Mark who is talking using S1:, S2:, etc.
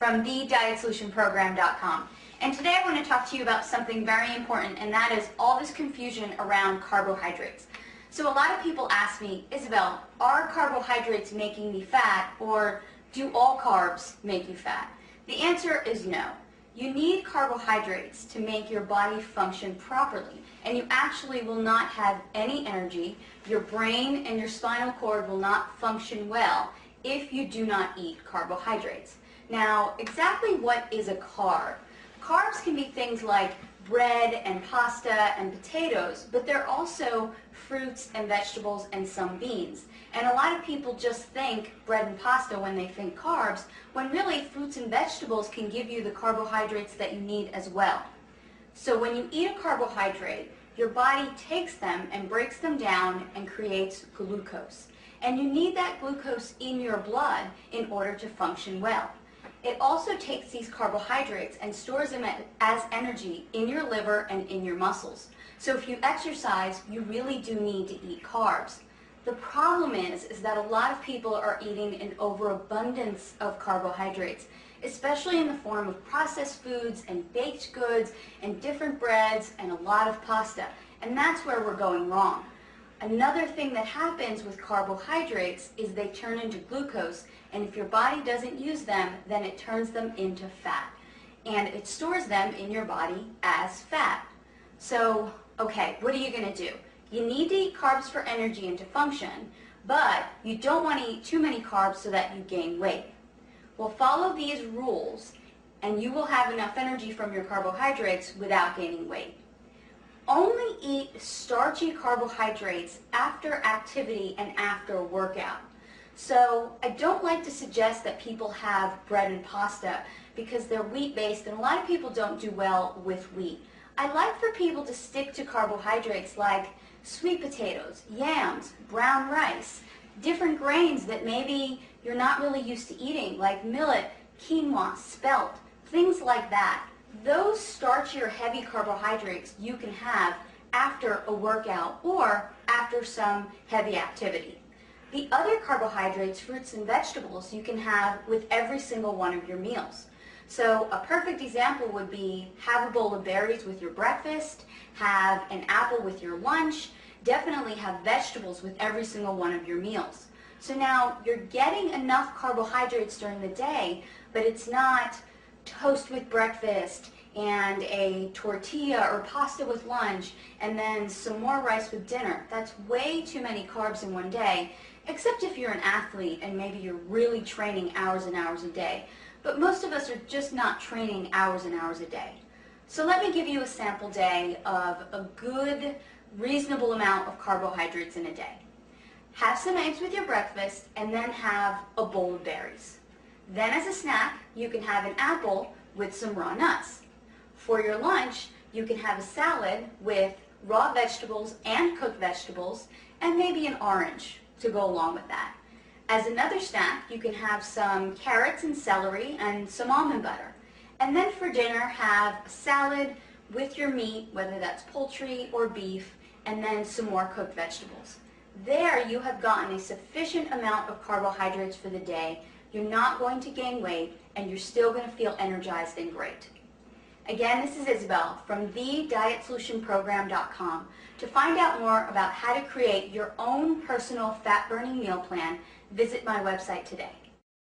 S1: from thedietsolutionprogram.com. And today I want to talk to you about something very important, and that is all this confusion around carbohydrates. So a lot of people ask me, Isabel, are carbohydrates making me fat, or do all carbs make you fat? The answer is no. You need carbohydrates to make your body function properly, and you actually will not have any energy. Your brain and your spinal cord will not function well if you do not eat carbohydrates. Now, exactly what is a carb? Carbs can be things like bread and pasta and potatoes, but they're also fruits and vegetables and some beans. And a lot of people just think bread and pasta when they think carbs, when really fruits and vegetables can give you the carbohydrates that you need as well. So when you eat a carbohydrate, your body takes them and breaks them down and creates glucose. And you need that glucose in your blood in order to function well. It also takes these carbohydrates and stores them as energy in your liver and in your muscles. So if you exercise, you really do need to eat carbs. The problem is that a lot of people are eating an overabundance of carbohydrates, especially in the form of processed foods and baked goods and different breads and a lot of pasta. And that's where we're going wrong. Another thing that happens with carbohydrates is they turn into glucose, and if your body doesn't use them, then it turns them into fat. And it stores them in your body as fat. So, okay, what are you going to do? You need to eat carbs for energy and to function, but you don't want to eat too many carbs so that you gain weight. Well, follow these rules, and you will have enough energy from your carbohydrates without gaining weight. Only eat starchy carbohydrates after activity and after a workout. So I don't like to suggest that people have bread and pasta because they're wheat-based, and a lot of people don't do well with wheat. I like for people to stick to carbohydrates like sweet potatoes, yams, brown rice, different grains that maybe you're not really used to eating, like millet, quinoa, spelt, things like that. Those starchy or heavy carbohydrates you can have after a workout or after some heavy activity. The other carbohydrates, fruits and vegetables, you can have with every single one of your meals. So a perfect example would be have a bowl of berries with your breakfast, have an apple with your lunch, definitely have vegetables with every single one of your meals. So now you're getting enough carbohydrates during the day, but it's not toast with breakfast and a tortilla or pasta with lunch and then some more rice with dinner. That's way too many carbs in one day, except if you're an athlete and maybe you're really training hours and hours a day. But most of us are just not training hours and hours a day. So let me give you a sample day of a good, reasonable amount of carbohydrates in a day. Have some eggs with your breakfast and then have a bowl of berries. Then as a snack, you can have an apple with some raw nuts. For your lunch, you can have a salad with raw vegetables and cooked vegetables and maybe an orange to go along with that. As another snack, you can have some carrots and celery and some almond butter. And then for dinner, have a salad with your meat, whether that's poultry or beef, and then some more cooked vegetables. There you have gotten a sufficient amount of carbohydrates for the day. You're not going to gain weight, and you're still going to feel energized and great. Again, this is Isabel from thedietsolutionprogram.com. To find out more about how to create your own personal fat-burning meal plan, visit my website today.